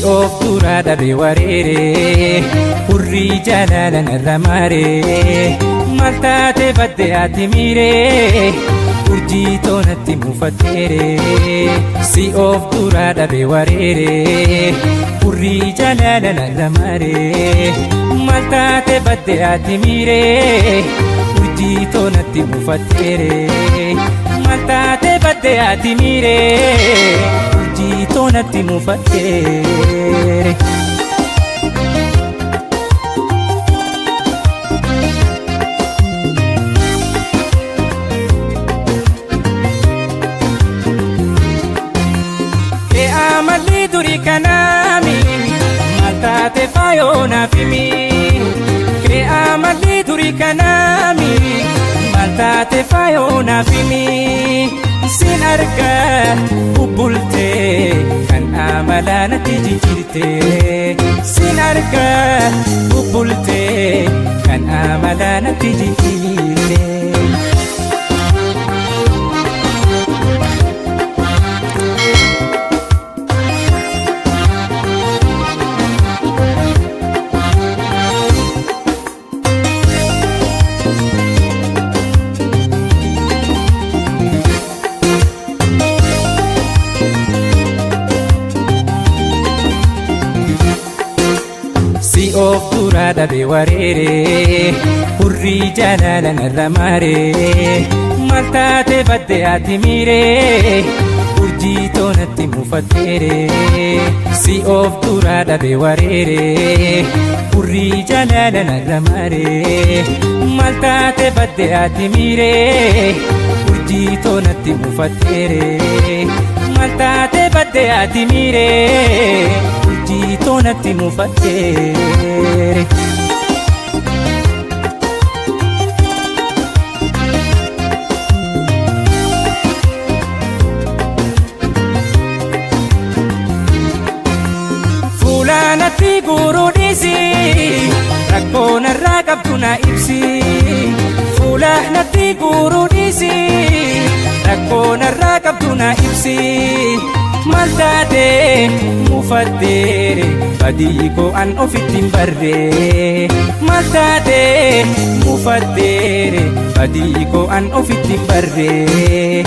of dura dhabe wareere hurrii jalalan irra maaree maal taate badde ati miiree urjii toonatti mufatteere si of dura dhabe wareere hurrii jalalan irra maaree maal taate badde ati miiree urjii toonatti mufatteere maal taate badde ati miiree urjii toonatti mufatteere. Amalli duri kanami maal taate faayona fimi ke amalli duri kanami maal taate faayona fimi sin arga bubbulte kan amala natti jijjiirte sin arga bubbulte kan amala natti jijjiirte. Si of dura dhabe wareere hurrii jalalan irra maaree maal taate badde ati miiree urjii toonatti mufatteere si of dura dhabe wareere hurrii jalalan irra maaree maal taate badde ati miiree urjii toonatti mufatteere maal taate badde ati miiree urjii toonatti mufatteere. Fuula natti guruu dhiisi rakkoo narraa qabdu na ibsi fuula natti guruu dhiisi rakkoo narraa qabdu na ibsi. Maal taate mufatteere badii koo an ofitti hin barree maal taate mufatteere badii koo an ofitti hin barree